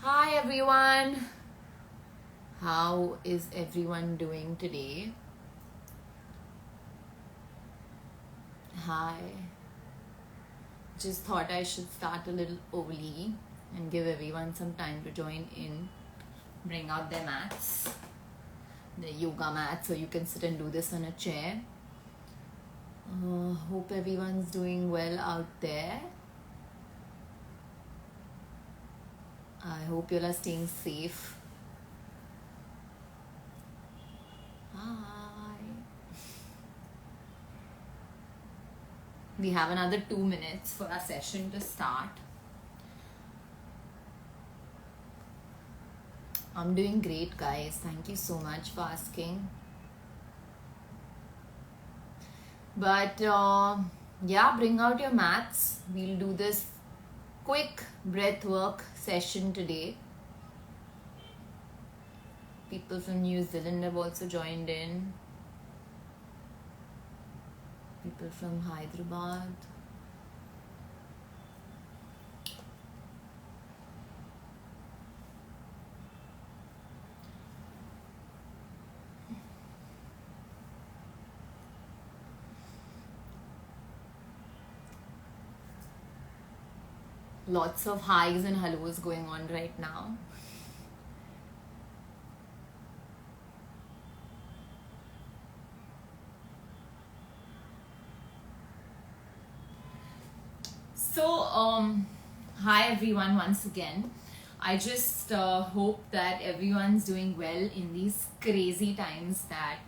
Hi everyone. How is everyone doing today? Hi. Just thought I should start a little early and give everyone some time to join in. Bring out their mats, the yoga mat, so you can sit and do this on a chair. Hope everyone's doing well out there. I hope you all are staying safe. Hi. We have another 2 minutes for our session to start. I'm doing great, guys. Thank you so much for asking. But yeah, bring out your mats. We'll do this quick breath work session today. People from New Zealand have also joined in. People from Hyderabad. Lots of highs and hellos going on right now. So, hi everyone once again. I just hope that everyone's doing well in these crazy times that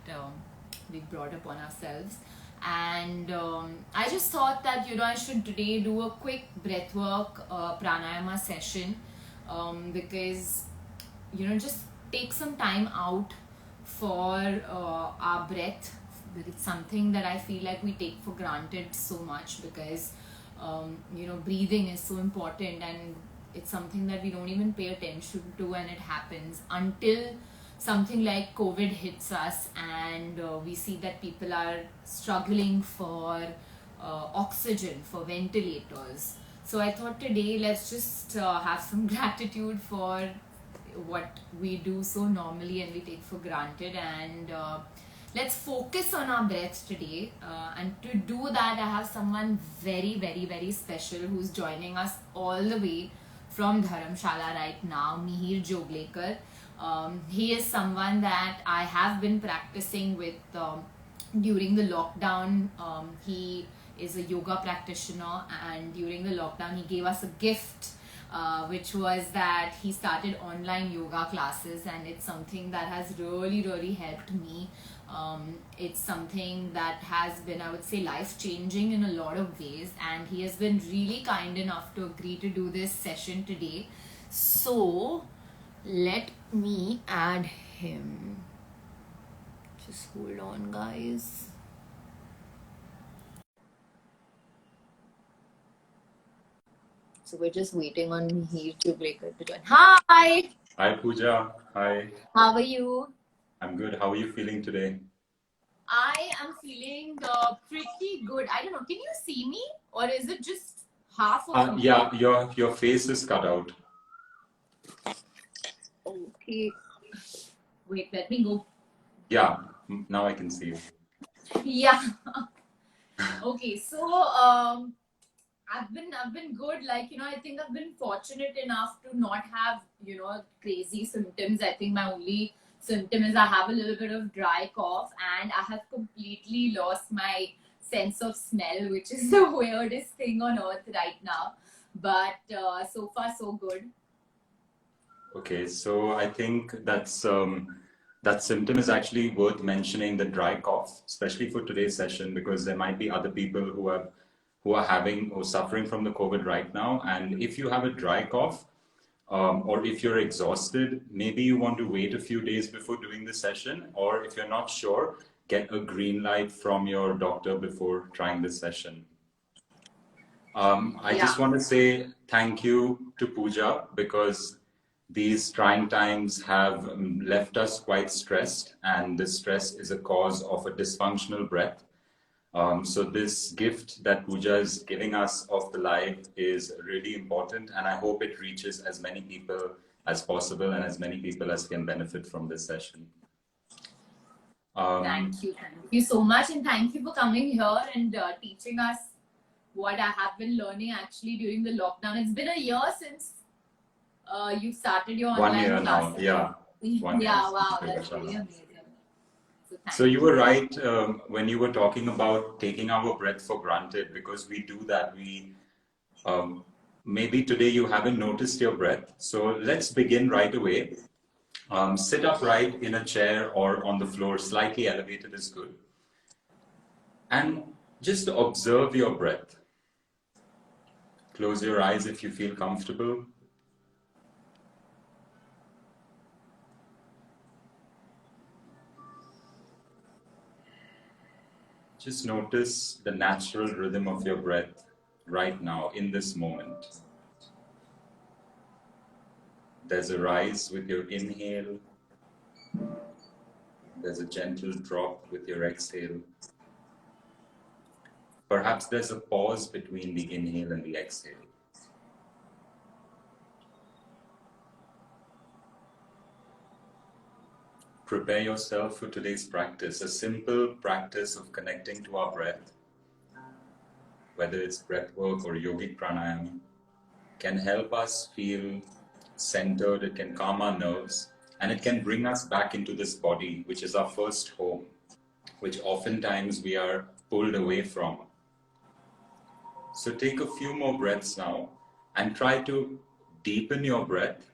we brought upon ourselves. And I just thought that, I should today do a quick breathwork pranayama session because, just take some time out for our breath. It's something that I feel like we take for granted so much because breathing is so important, and it's something that we don't even pay attention to, and it happens until something like COVID hits us, and we see that people are struggling for oxygen, for ventilators. So I thought today let's just have some gratitude for what we do so normally and we take for granted, and let's focus on our breath today. And to do that, I have someone very, very, very special who's joining us all the way from Dharamshala right now, Mihir Joglekar. He is someone that I have been practicing with during the lockdown. He is a yoga practitioner, and during the lockdown, he gave us a gift. Which was that he started online yoga classes, and it's something that has really, really helped me. It's something that has been, I would say, life changing in a lot of ways, and he has been really kind enough to agree to do this session today. So let me add him. Just hold on, guys. So we're just waiting on Mihir Joglekar to join. Hi! Hi Pooja, hi. How are you? I'm good. How are you feeling today? I am feeling pretty good. I don't know. Can you see me, or is it just half of me? Yeah, your face is cut out. Okay. Wait, let me go. Yeah, now I can see you. Yeah. Okay. So I've been good. Like, I think I've been fortunate enough to not have, crazy symptoms. I think my only symptom is I have a little bit of dry cough, and I have completely lost my sense of smell, which is the weirdest thing on earth right now. But so far so good. Okay, so I think that symptom is actually worth mentioning, the dry cough, especially for today's session, because there might be other people who are having or suffering from the COVID right now. And if you have a dry cough, or if you're exhausted, maybe you want to wait a few days before doing the session, or if you're not sure, get a green light from your doctor before trying this session. I just want to say thank you to Pooja because these trying times have left us quite stressed, and this stress is a cause of a dysfunctional breath. So this gift that Pooja is giving us of the live is really important, and I hope it reaches as many people as possible and as many people as can benefit from this session. Thank you so much, and thank you for coming here and teaching us what I have been learning actually during the lockdown. It's been a year since you started your online 1 year now, classes. yeah. 1 year. Yeah, wow, that's really amazing. So you were right when you were talking about taking our breath for granted, because we do that. Maybe today you haven't noticed your breath. So let's begin right away. Sit upright in a chair or on the floor, slightly elevated is good. And just observe your breath. Close your eyes if you feel comfortable. Just notice the natural rhythm of your breath right now, in this moment. There's a rise with your inhale. There's a gentle drop with your exhale. Perhaps there's a pause between the inhale and the exhale. Prepare yourself for today's practice, a simple practice of connecting to our breath, whether it's breath work or yogic pranayama, can help us feel centered, it can calm our nerves, and it can bring us back into this body, which is our first home, which oftentimes we are pulled away from. So take a few more breaths now and try to deepen your breath,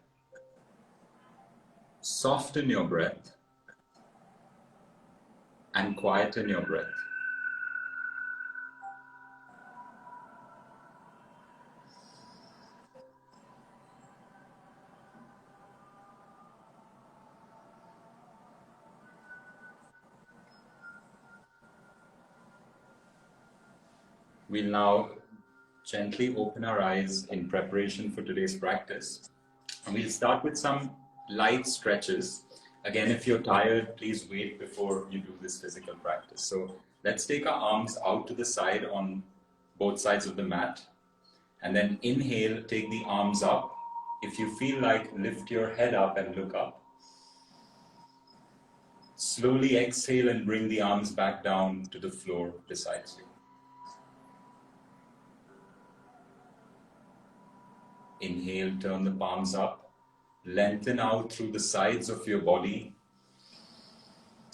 soften your breath, and quieten your breath. We'll now gently open our eyes in preparation for today's practice. And we'll start with some light stretches. Again, if you're tired, please wait before you do this physical practice. So let's take our arms out to the side on both sides of the mat. And then inhale, take the arms up. If you feel like, lift your head up and look up. Slowly exhale and bring the arms back down to the floor beside you. Inhale, turn the palms up. Lengthen out through the sides of your body.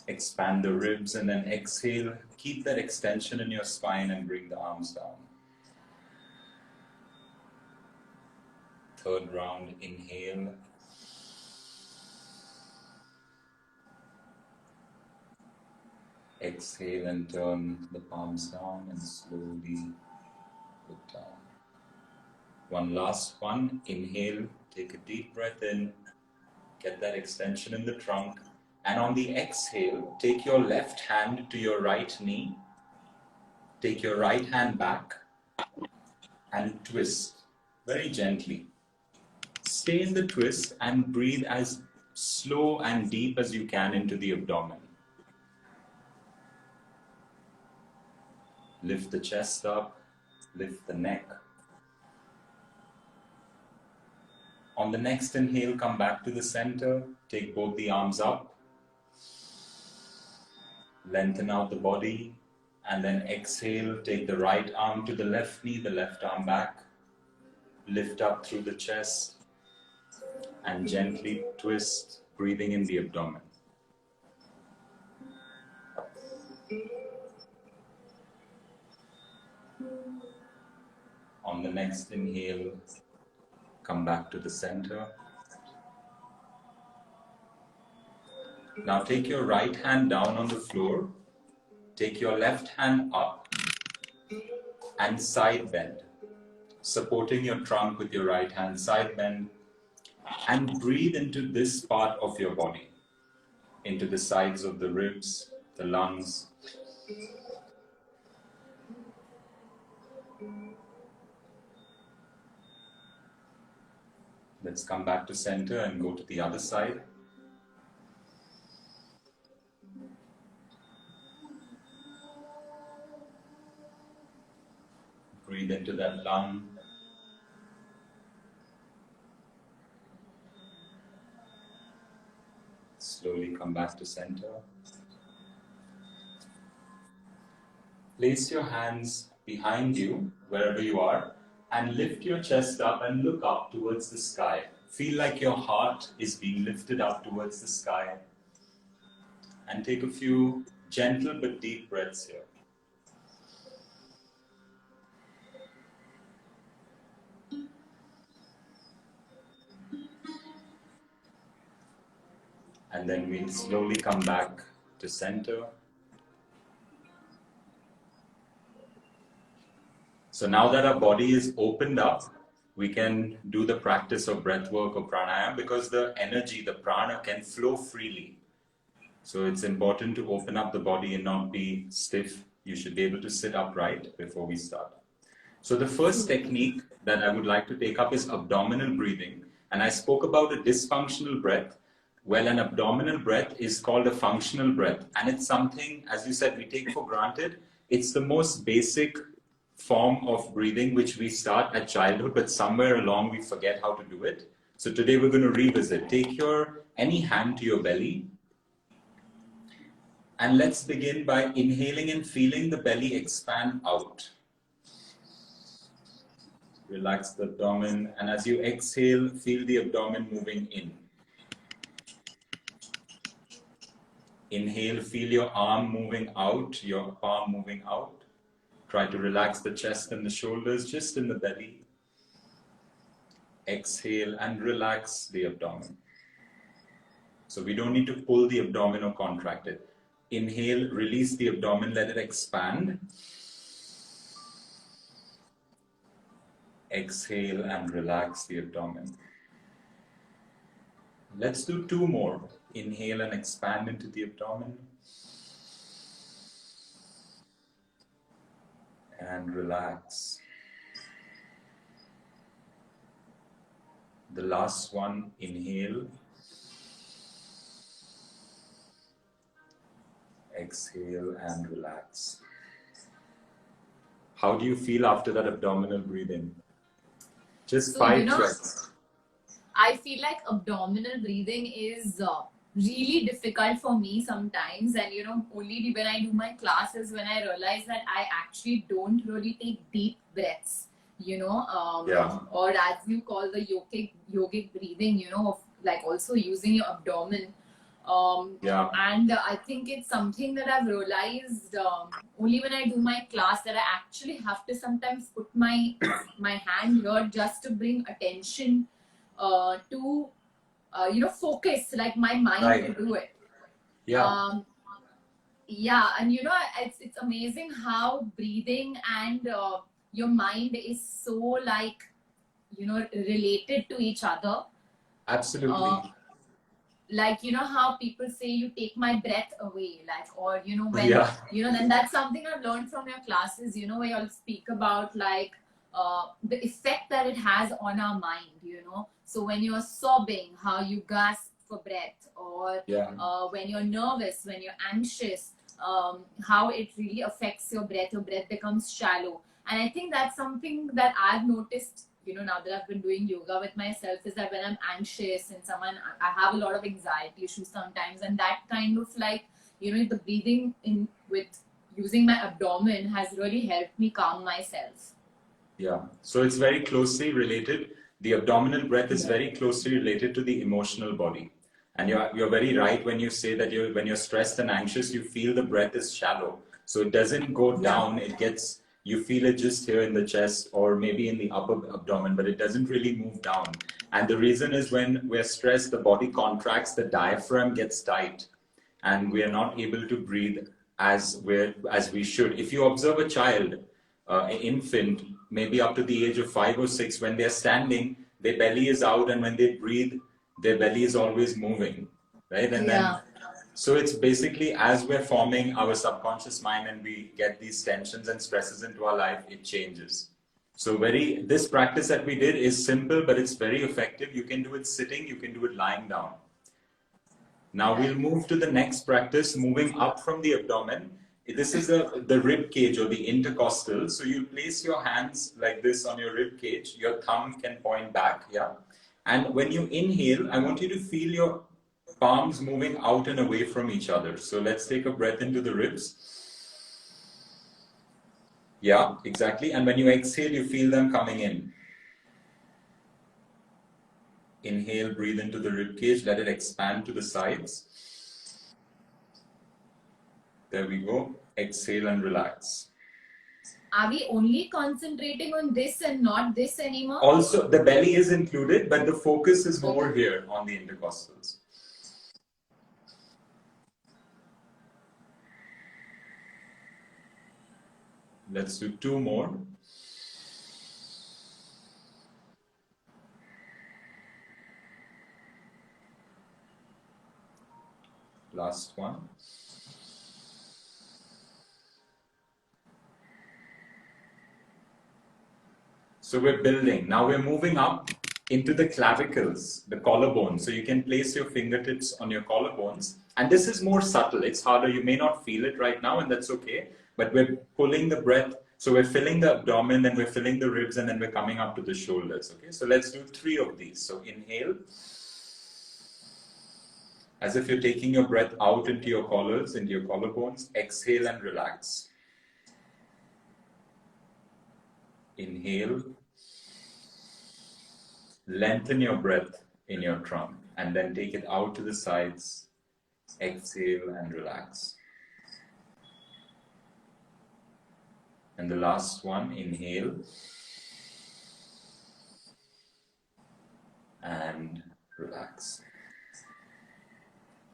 Expand the ribs, and then exhale. Keep that extension in your spine and bring the arms down. Third round, inhale. Exhale and turn the palms down and slowly look down. One last one. Inhale, take a deep breath in, get that extension in the trunk, and on the exhale, take your left hand to your right knee, take your right hand back, and twist very gently. Stay in the twist and breathe as slow and deep as you can into the abdomen. Lift the chest up, lift the neck. On the next inhale, come back to the center, take both the arms up, lengthen out the body, and then exhale, take the right arm to the left knee, the left arm back, lift up through the chest, and gently twist, breathing in the abdomen. On the next inhale, come back to the center. Now take your right hand down on the floor, take your left hand up and side bend, supporting your trunk with your right hand, side bend, and breathe into this part of your body, into the sides of the ribs, the lungs. Let's come back to center and go to the other side. Breathe into that lung. Slowly come back to center. Place your hands behind you, wherever you are, and lift your chest up and look up towards the sky. Feel like your heart is being lifted up towards the sky. And take a few gentle but deep breaths here. And then we'll slowly come back to center. So now that our body is opened up, we can do the practice of breath work or pranayama, because the energy, the prana, can flow freely. So it's important to open up the body and not be stiff. You should be able to sit upright before we start. So the first technique that I would like to take up is abdominal breathing. And I spoke about a dysfunctional breath. Well, an abdominal breath is called a functional breath. And it's something, as you said, we take for granted. It's the most basic form of breathing which we start at childhood, but somewhere along we forget how to do it. So today we're going to revisit. Take any hand to your belly. And let's begin by inhaling and feeling the belly expand out. Relax the abdomen, and as you exhale, feel the abdomen moving in. Inhale, feel your arm moving out, your palm moving out. Try to relax the chest and the shoulders just in the belly. Exhale and relax the abdomen. So we don't need to pull the abdomen or contract it. Inhale, release the abdomen, let it expand. Exhale and relax the abdomen. Let's do 2 more. Inhale and expand into the abdomen. And relax. The last one, inhale. Exhale and relax. How do you feel after that abdominal breathing? Just 5 breaths. I feel like abdominal breathing is really difficult for me sometimes, and only when I do my classes when I realize that I actually don't really take deep breaths, or as you call the yogic breathing, of like also using your abdomen. And I think it's something that I've realized only when I do my class, that I actually have to sometimes put my hand here just to bring attention to focus, like my mind to do it. And it's amazing how breathing and your mind is so like related to each other. Absolutely. Like how people say you take my breath away, like, or when then that's something I've learned from your classes, where you all speak about like the effect that it has on our mind, so when you're sobbing, how you gasp for breath, or when you're nervous, when you're anxious, how it really affects your breath becomes shallow. And I think that's something that I've noticed, now that I've been doing yoga with myself, is that when I'm anxious and I have a lot of anxiety issues sometimes, and that kind of like, the breathing in with using my abdomen has really helped me calm myself. Yeah, so it's very closely related. The abdominal breath is very closely related to the emotional body. And you're very right when you say that when you're stressed and anxious, you feel the breath is shallow. So it doesn't go down, you feel it just here in the chest or maybe in the upper abdomen, but it doesn't really move down. And the reason is when we're stressed, the body contracts, the diaphragm gets tight, and we are not able to breathe as we should. If you observe a child, an infant, maybe up to the age of 5 or 6, when they're standing, their belly is out, and when they breathe, their belly is always moving, right? And then, so it's basically as we're forming our subconscious mind and we get these tensions and stresses into our life, it changes. So this practice that we did is simple, but it's very effective. You can do it sitting, you can do it lying down. Now we'll move to the next practice, moving up from the abdomen. this is the rib cage or the intercostal. So you place your hands like this on your rib cage. Your thumb can point back, yeah. And when you inhale, I want you to feel your palms moving out and away from each other. So let's take a breath into the ribs. Yeah, exactly. And when you exhale, you feel them coming in. Inhale, breathe into the rib cage, let it expand to the sides. There we go. Exhale and relax. Are we only concentrating on this and not this anymore? Also, the belly is included, but the focus is more here on the intercostals. Let's do 2 more. Last one. So we're building. Now we're moving up into the clavicles, the collarbones. So you can place your fingertips on your collarbones. And this is more subtle. It's harder. You may not feel it right now, and that's okay. But we're pulling the breath. So we're filling the abdomen, then we're filling the ribs, and then we're coming up to the shoulders. Okay, so let's do 3 of these. So inhale. As if you're taking your breath out into your collars, into your collarbones. Exhale and relax. Inhale. Lengthen your breath in your trunk and then take it out to the sides. Exhale and relax. And the last one, inhale. And relax.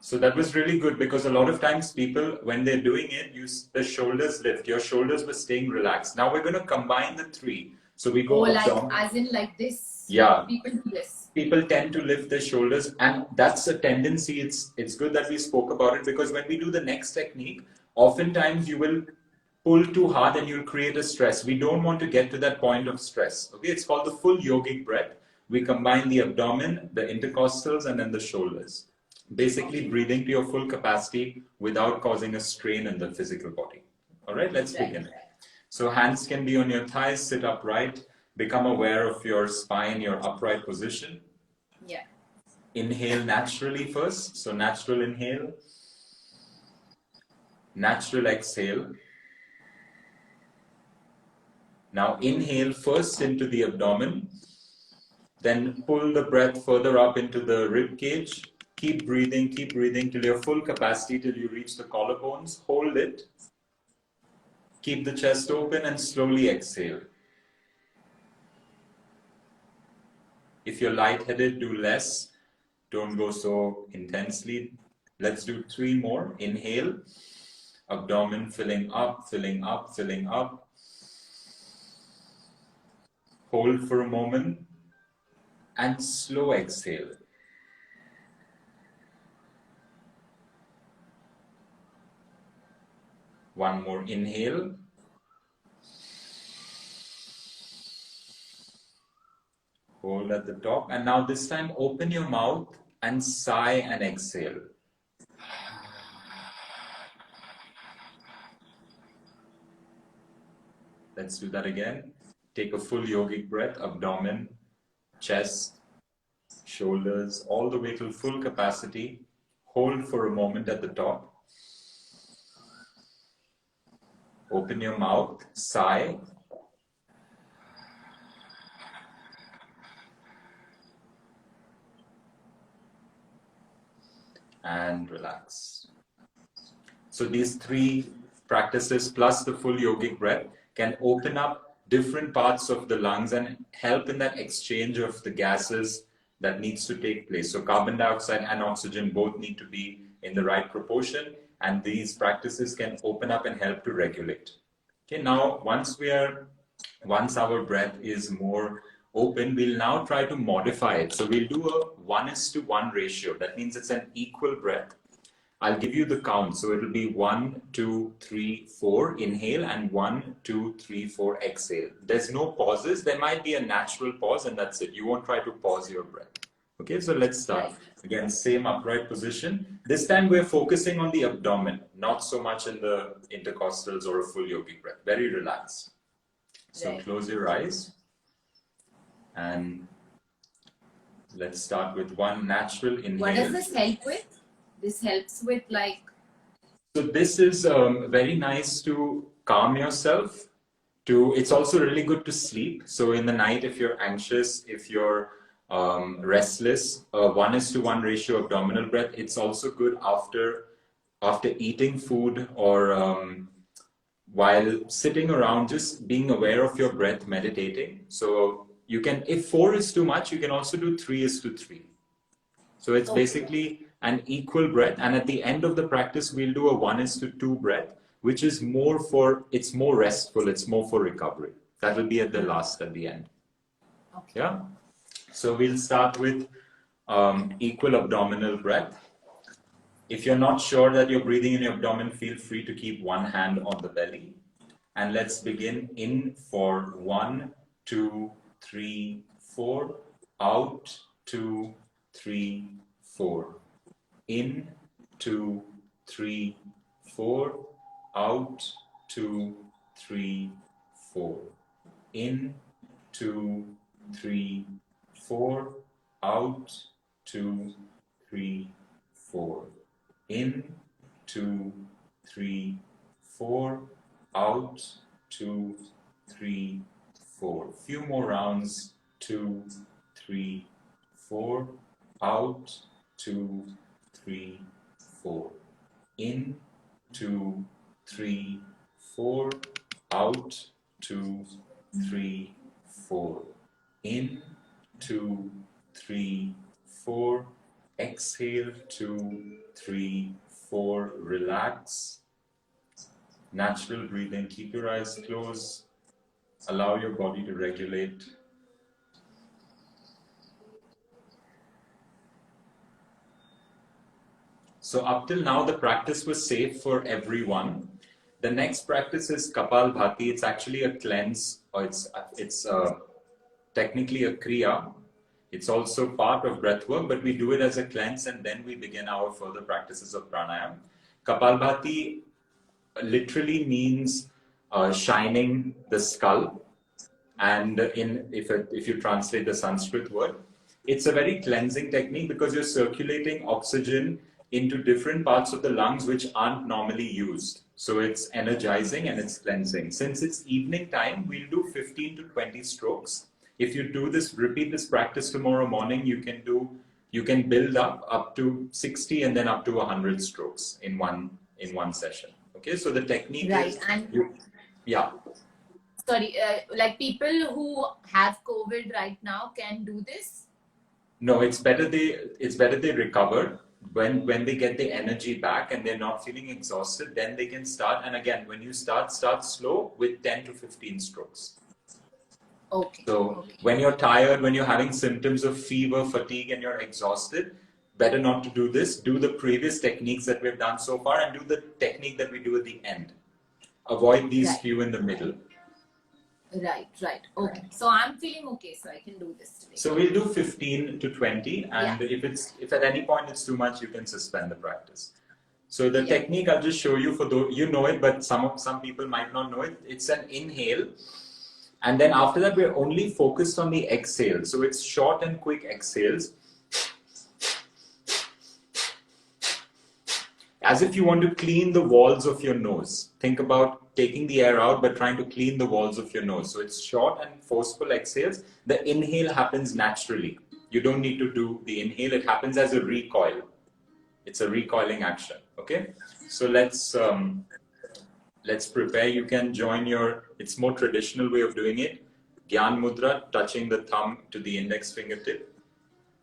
So that was really good because a lot of times people, when they're doing it, the shoulders lift. Your shoulders were staying relaxed. Now we're going to combine the 3. So we go like as in like this. Yeah. People do this. People tend to lift their shoulders, and that's a tendency. It's good that we spoke about it because when we do the next technique, oftentimes you will pull too hard and you'll create a stress. We don't want to get to that point of stress. Okay, it's called the full yogic breath. We combine the abdomen, the intercostals, and then the shoulders. Basically breathing to your full capacity without causing a strain in the physical body. All right, let's begin. So hands can be on your thighs, sit upright. Become aware of your spine, your upright position. Yeah. Inhale naturally first. So natural inhale. Natural exhale. Now inhale first into the abdomen. Then pull the breath further up into the rib cage. Keep breathing till your full capacity, till you reach the collarbones. Hold it. Keep the chest open and slowly exhale. If you're lightheaded, do less. Don't go so intensely. Let's do 3 more. Inhale. Abdomen filling up, filling up, filling up. Hold for a moment. And slow exhale. One more inhale. Hold at the top. And now this time open your mouth and sigh and exhale. Let's do that again. Take a full yogic breath, abdomen, chest, shoulders, all the way to full capacity. Hold for a moment at the top. Open your mouth, sigh. And relax. So these 3 practices plus the full yogic breath can open up different parts of the lungs and help in that exchange of the gases that needs to take place. So carbon dioxide and oxygen both need to be in the right proportion, and these practices can open up and help to regulate. Okay, now once our breath is more open, we'll now try to modify it. So we'll do a 1:1 ratio. That means it's an equal breath. I'll give you the count. So it'll be 1, 2, 3, 4 inhale and 1, 2, 3, 4 exhale. There's no pauses. There might be a natural pause and that's it. You won't try to pause your breath. Okay, so let's start. Right. Again, same upright position. This time we're focusing on the abdomen, not so much in the intercostals or a full yogic breath. Very relaxed. So Right. close your eyes and let's start with one natural inhale. What does this help with? This helps with like. So this is very nice to calm yourself. It's also really good to sleep. So in the night, if you're anxious, if you're restless, 1:1 ratio abdominal breath. It's also good after eating food or while sitting around, just being aware of your breath, meditating. So you can, if 4 is too much, you can also do 3:3. So it's basically an equal breath. And at the end of the practice, we'll do a 1:2 breath, which is it's more restful. It's more for recovery. That will be at the end. Okay. Yeah. So we'll start with equal abdominal breath. If you're not sure that you're breathing in your abdomen, feel free to keep one hand on the belly. And let's begin in for 1, 2, 3, 4. Out, 2, 3, 4. In, 2, 3, 4. Out, 2, 3, 4. In, 2, 3, 4. Out, 2, 3, 4. In, 2, 3, 4. Out, 2, 3, 4. Few more rounds. 2, 3, 4. Out, 2, 3, 4. In, 2, 3, 4. Out, 2, 3, 4. In, 2, 3, 4. Exhale, 2, 3, 4. Relax. Natural breathing. Keep your eyes closed. Allow your body to regulate. So up till now, the practice was safe for everyone. The next practice is Kapalbhati. It's actually a cleanse, or it's technically a kriya. It's also part of breath work, but we do it as a cleanse and then we begin our further practices of pranayam. Kapalbhati literally means shining the skull. And if you translate the Sanskrit word, it's a very cleansing technique because you're circulating oxygen into different parts of the lungs which aren't normally used. So it's energizing and it's cleansing. Since it's evening time, we'll do 15 to 20 strokes. If you do this, repeat this practice tomorrow morning, you can build up to 60 and then up to 100 strokes in one session. Okay, so the technique is yeah. Sorry, like people who have COVID right now can do this? No, it's better they recover. When they get the energy back and they're not feeling exhausted, then they can start. And again, when you start slow with 10 to 15 strokes. Okay. So when you're tired, when you're having symptoms of fever, fatigue, and you're exhausted, better not to do this. Do the previous techniques that we've done so far and do the technique that we do at the end. Avoid these few in the middle. Right. Okay. So I'm feeling okay, so I can do this today. So we'll do 15 to 20, and if at any point it's too much, you can suspend the practice. So the technique I'll just show you for those you know it, but some people might not know it. It's an inhale, and then after that we're only focused on the exhale. So it's short and quick exhales, as if you want to clean the walls of your nose. Think about taking the air out, but trying to clean the walls of your nose. So it's short and forceful exhales. The inhale happens naturally. You don't need to do the inhale. It happens as a recoil. It's a recoiling action. Okay. So let's prepare. You can join it's more traditional way of doing it. Gyan Mudra, touching the thumb to the index fingertip.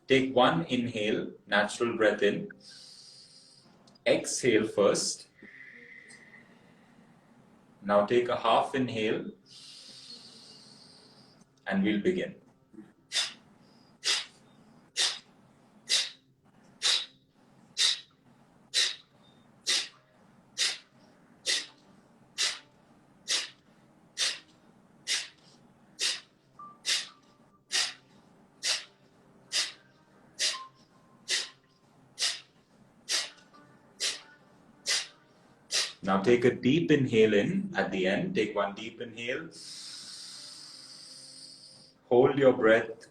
Take one inhale, natural breath in. Exhale first. Now take a half inhale and we'll begin. Now take a deep inhale in at the end. Take one deep inhale. Hold your breath.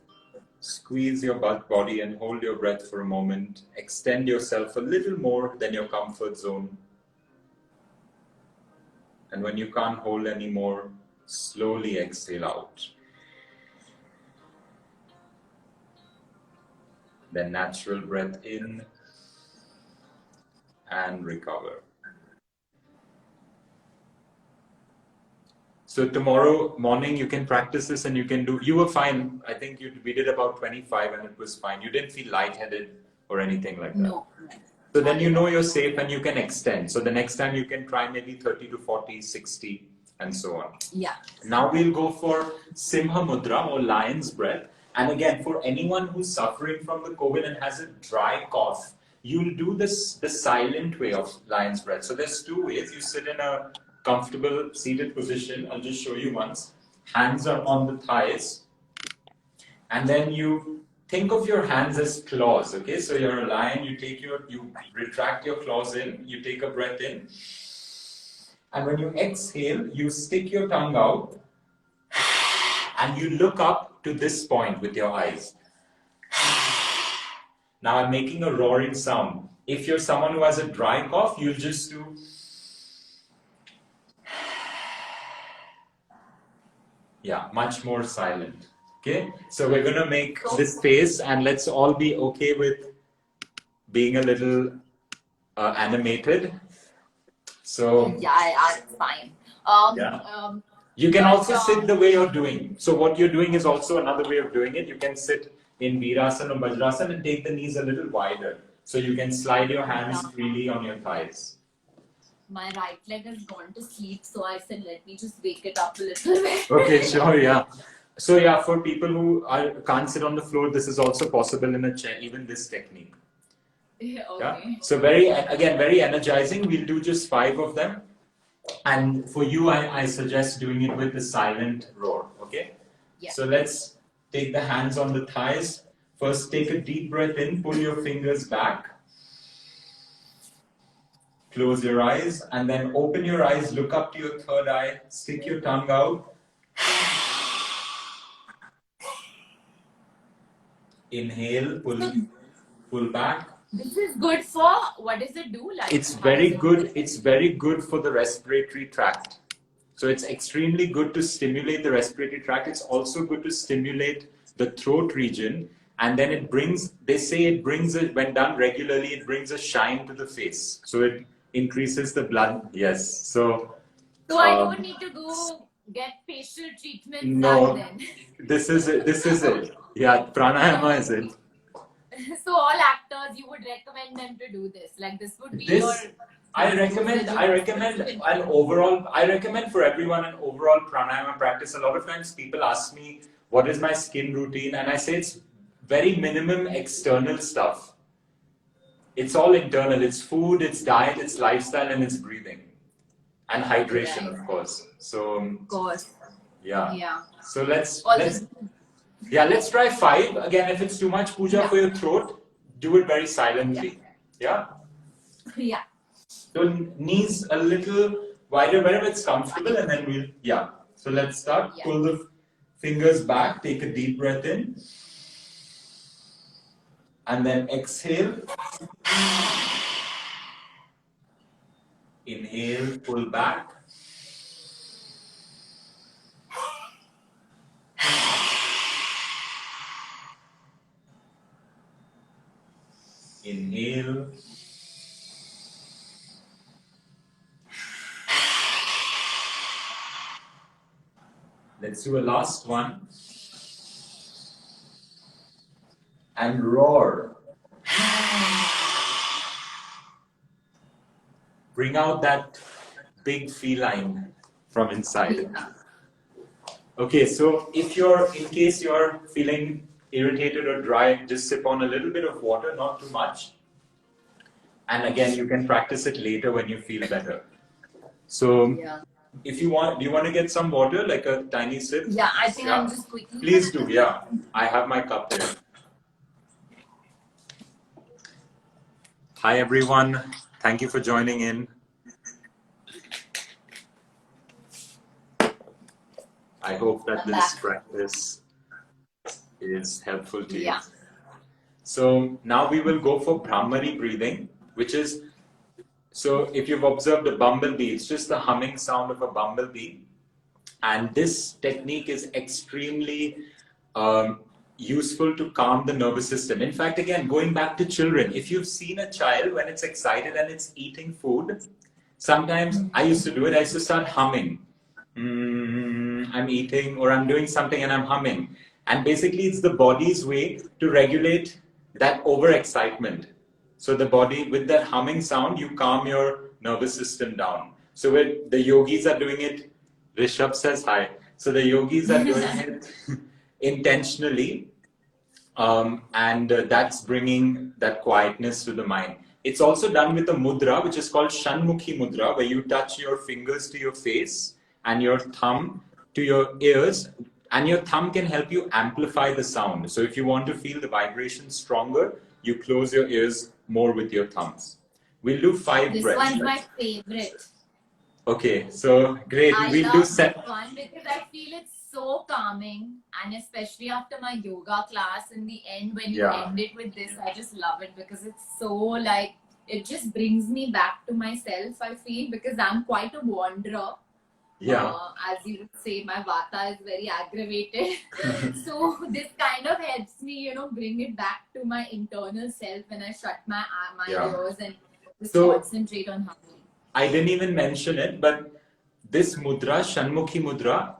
Squeeze your body and hold your breath for a moment. Extend yourself a little more than your comfort zone. And when you can't hold anymore, slowly exhale out. Then natural breath in and recover. So tomorrow morning you can practice this and you can do, you were fine. I think we did about 25 and it was fine. You didn't feel lightheaded or anything like that. No. So then you know you're safe and you can extend. So the next time you can try maybe 30 to 40, 60 and so on. Yeah. Now we'll go for Simha Mudra or lion's breath. And again, for anyone who's suffering from the COVID and has a dry cough, you'll do this the silent way of lion's breath. So there's two ways. You sit in a comfortable seated position. I'll just show you once. Hands are on the thighs. And then you think of your hands as claws, okay? So you're a lion, you retract your claws in, you take a breath in. And when you exhale, you stick your tongue out and you look up to this point with your eyes. Now I'm making a roaring sound. If you're someone who has a dry cough, you'll just do. Yeah, much more silent. Okay, so we're going to make this face and let's all be okay with being a little animated. So yeah, it's fine. You can also sit the way you're doing. So what you're doing is also another way of doing it. You can sit in Virasana or Vajrasana and take the knees a little wider. So you can slide your hands freely on your thighs. My right leg has gone to sleep, so I said, let me just wake it up a little bit. Okay, sure, yeah. So yeah, for people who can't sit on the floor, this is also possible in a chair, even this technique. Yeah, okay. Yeah? So very energizing. We'll do just 5 of them. And for you, I suggest doing it with the silent roar, okay? Yeah. So let's take the hands on the thighs. First, take a deep breath in, pull your fingers back. Close your eyes and then open your eyes, look up to your third eye, stick your tongue out. Inhale, pull back. This is good for, what does it do? Like, it's very good. It's very good for the respiratory tract. So it's extremely good to stimulate the respiratory tract. It's also good to stimulate the throat region. And then it brings, they say it brings, when done regularly, it brings a shine to the face. So it increases the blood. Yes. So I don't need to go get facial treatment. No, then. This is it. Yeah, pranayama is it. So all actors, you would recommend them to do this? Like this would be your... I recommend for everyone an overall pranayama practice. A lot of times people ask me, what is my skin routine? And I say it's very minimum external stuff. It's all internal. It's food, it's diet, it's lifestyle, and it's breathing. And hydration, of course. So, of course. Yeah. So let's try 5. Again, if it's too much puja for your throat, do it very silently. Yeah? Yeah. So knees a little wider, wherever it's comfortable, and then So let's start. Yeah. Pull the fingers back, take a deep breath in. And then exhale. Inhale, pull back. Inhale. Let's do a last one. And roar. Bring out that big feline from inside. Okay, so in case you're feeling irritated or dry, just sip on a little bit of water, not too much. And again, you can practice it later when you feel better. So if you want, do you want to get some water, like a tiny sip? Yeah, I think I'm just quickly. Please do, yeah. I have my cup there. Hi everyone, thank you for joining in. I hope that I'm this back. practice is helpful to you. Yeah. So now we will go for Brahmari breathing, which is, so if you've observed a bumblebee, it's just the humming sound of a bumblebee. And this technique is extremely useful to calm the nervous system. In fact, again, going back to children, if you've seen a child when it's excited and it's eating food, sometimes I used to do it, I used to start humming. I'm eating or I'm doing something and I'm humming. And basically, it's the body's way to regulate that overexcitement. So the body, with that humming sound, you calm your nervous system down. So when the yogis are doing it, Rishabh says hi. So the yogis are doing it intentionally, and that's bringing that quietness to the mind. It's also done with a mudra, which is called Shanmukhi mudra, where you touch your fingers to your face and your thumb to your ears, and your thumb can help you amplify the sound. So if you want to feel the vibration stronger, you close your ears more with your thumbs. We'll do 5 This breaths. one's my favorite. Okay, so great. I We'll do love this set. one because I feel it's so calming, and especially after my yoga class in the end, when you Yeah. end it with this, I just love it because it's so like it just brings me back to myself. I feel because I'm quite a wanderer. Yeah. As you would say, my vata is very aggravated. So this kind of helps me, you know, bring it back to my internal self when I shut my Yeah. ears and just So- concentrate on humming. I didn't even mention it, but this mudra, Shanmukhi mudra,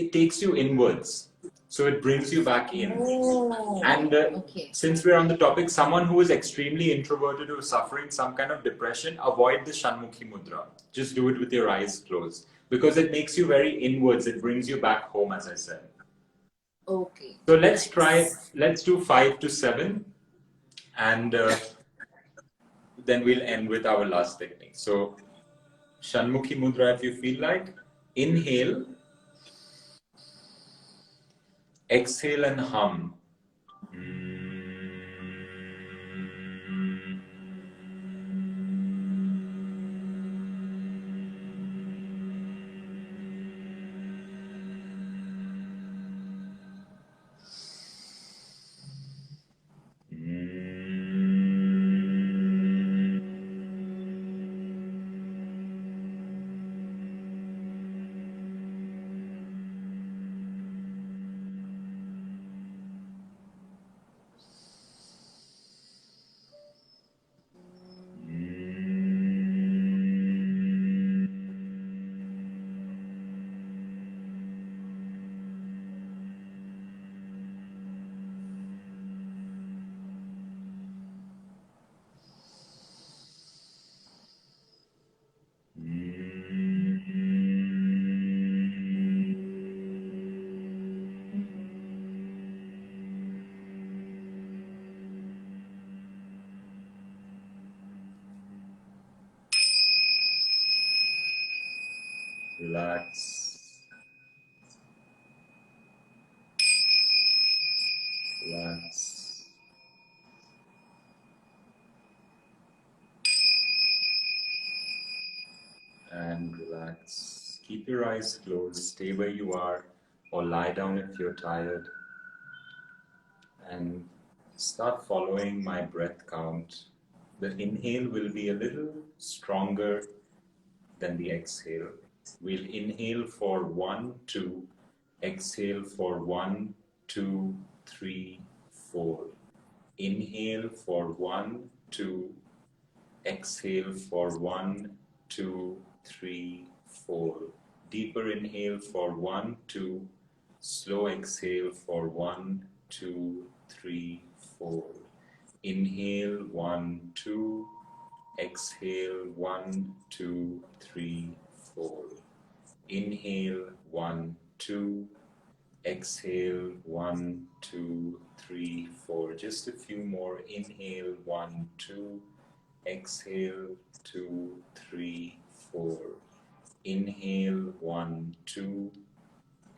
it takes you inwards. So it brings you back in. Oh, And okay. since we're on the topic, someone who is extremely introverted or suffering some kind of depression, avoid the Shanmukhi mudra. Just do it with your eyes closed because it makes you very inwards. It brings you back home, as I said. Okay. So let's try, let's do 5 to 7 and then we'll end with our last technique. So Shanmukhi mudra, if you feel like, inhale, exhale and hum. Relax. Relax. And relax. Keep your eyes closed. Stay where you are or lie down if you're tired. And start following my breath count. The inhale will be a little stronger than the exhale. We'll inhale for 1, 2, exhale for 1, 2, 3, 4. Inhale for 1, 2, exhale for 1, 2, 3, 4. Deeper inhale for 1, 2, slow exhale for 1, 2, 3, 4. Inhale 1, 2, exhale 1, 2, 3, 4. Inhale 1, 2, exhale 1, 2, 3, 4. Just a few more. Inhale 1, 2, exhale 2, 3, 4. Inhale 1, 2,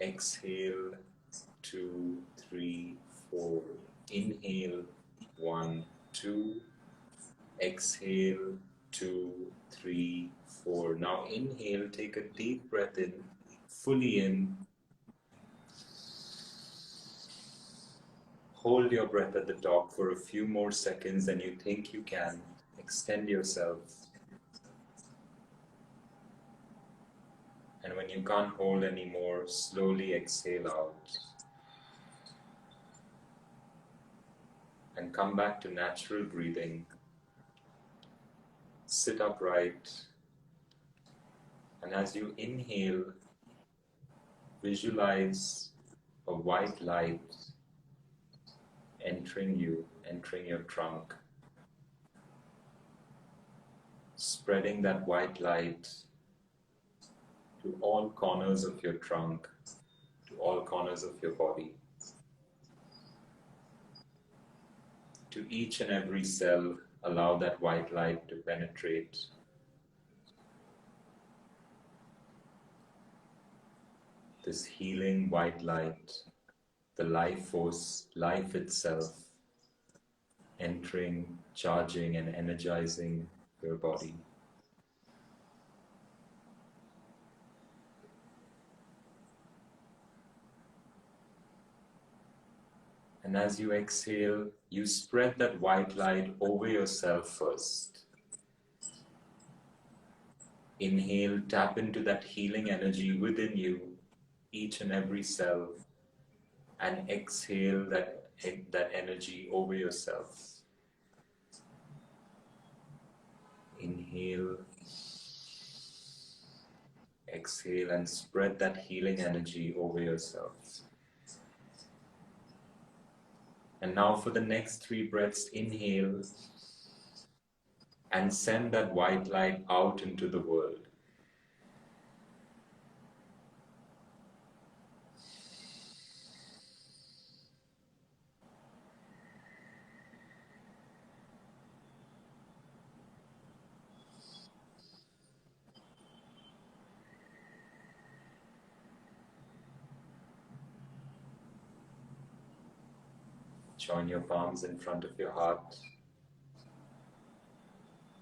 exhale 2, 3, 4. Inhale 1, 2, exhale 2, 3, 4. Now inhale, take a deep breath in, fully in, hold your breath at the top for a few more seconds than you think you can. Extend yourself. And when you can't hold anymore, slowly exhale out. And come back to natural breathing. Sit upright. And as you inhale, visualize a white light entering you, entering your trunk. Spreading that white light to all corners of your trunk, to all corners of your body, to each and every cell. Allow that white light to penetrate. This healing white light, the life force, life itself, entering, charging and energizing your body. And as you exhale, you spread that white light over yourself first. Inhale, tap into that healing energy within you, each and every cell, and exhale that energy over yourself. Inhale, exhale, and spread that healing energy over yourself. And now for the next 3 breaths, inhale and send that white light out into the world. Join your palms in front of your heart.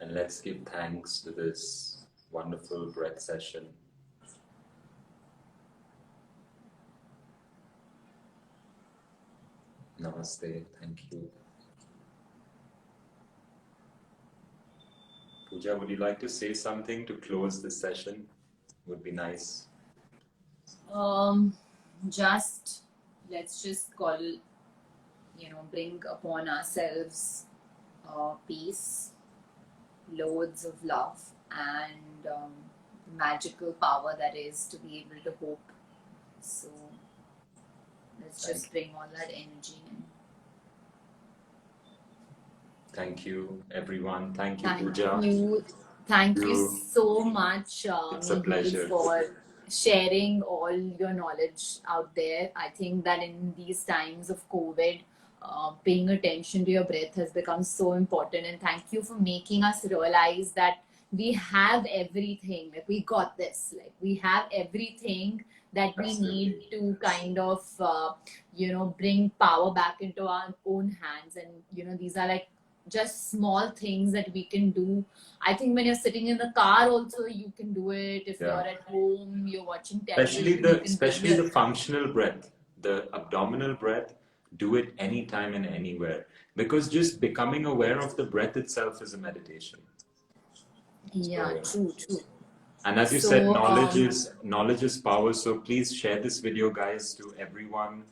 And let's give thanks to this wonderful breath session. Namaste. Thank you. Pooja, would you like to say something to close this session? Would be nice. Just let's just bring upon ourselves peace, loads of love, and magical power that is to be able to hope. So let's just bring all that energy in. Thank you, everyone. Thank you, Pooja. Thank you so much, It's a pleasure. for sharing all your knowledge out there. I think that in these times of COVID, paying attention to your breath has become so important. And thank you for making us realize that we have everything. Like, we got this. Like, we have everything that we need to kind of, bring power back into our own hands. And, these are like just small things that we can do. I think when you're sitting in the car also, you can do it. If you're at home, you're watching television. Especially the functional breath, the abdominal breath, do it anytime and anywhere. Because just becoming aware of the breath itself is a meditation. Yeah, true. And as you said, knowledge is power. So please share this video, guys, to everyone.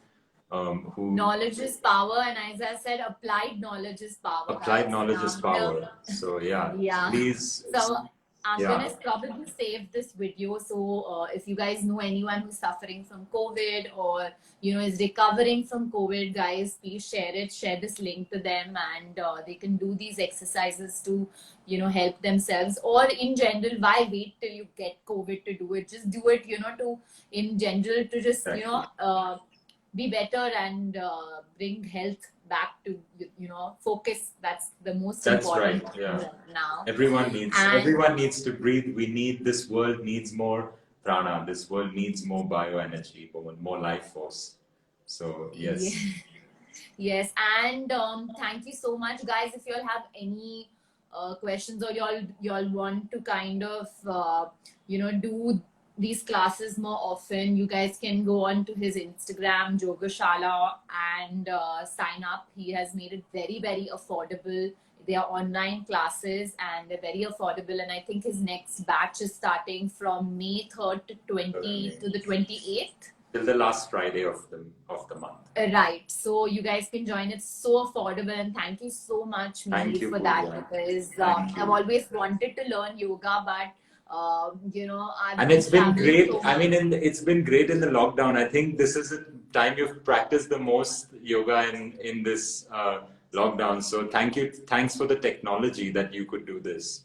Knowledge is power, and as I said, applied knowledge is power. Applied knowledge is power. So please. So I'm gonna probably save this video. So if you guys know anyone who's suffering from COVID or is recovering from COVID, guys, please share it. Share this link to them, and they can do these exercises to help themselves. Or in general, why wait till you get COVID to do it? Just do it, to in general to just be better and bring health back to focus. That's the most important thing now. Everyone needs to breathe. This world needs more prana. This world needs more bioenergy, more life force. So yes. And thank you so much, guys. If you all have any questions, or you all want to kind of do these classes more often, you guys can go on to his Instagram, Yogashala, and sign up. He has made it very, very affordable. They are online classes and they're very affordable. And I think his next batch is starting from May 3rd to 20 to the 28th. Till the last Friday of the month. Right. So you guys can join. It's so affordable, and thank you so much, Thank Mehul, you, for that, Pooja. because Thank you. I've always wanted to learn yoga, but And it's been great. So I mean, it's been great in the lockdown. I think this is the time you've practiced the most yoga in this lockdown. So thanks for the technology that you could do this.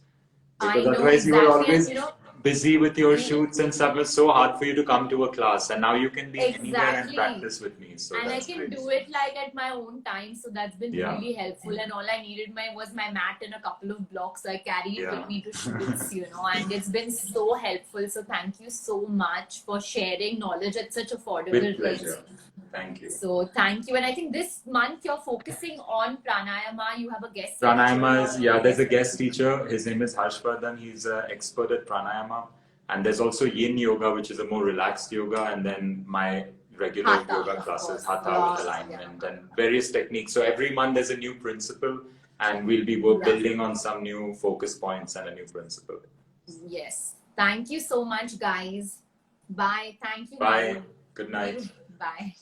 Because I know otherwise you were exactly, always and busy with your shoots and stuff. It was so hard for you to come to a class, and now you can be anywhere and exactly. practice with me. So And I that's can great. do it like at my own time, so that's been Yeah. really helpful. And all I needed was my mat and a couple of blocks, so I carry it with me to shoots, and it's been so helpful. So thank you so much for sharing knowledge at such affordable With pleasure. rates. Thank you. So thank you. And I think this month you're focusing on pranayama. You have a guest Pranayama teacher. is, there's a guest teacher. His name is Harshvardhan. He's an expert at pranayama. And there's also yin yoga, which is a more relaxed yoga. And then my regular Hatha, yoga of classes, course. hatha with alignment and various techniques. So every month there's a new principle, and we'll be building on some new focus points and a new principle. Yes. Thank you so much, guys. Bye. Thank you. Bye. Mehul. Good night. Bye.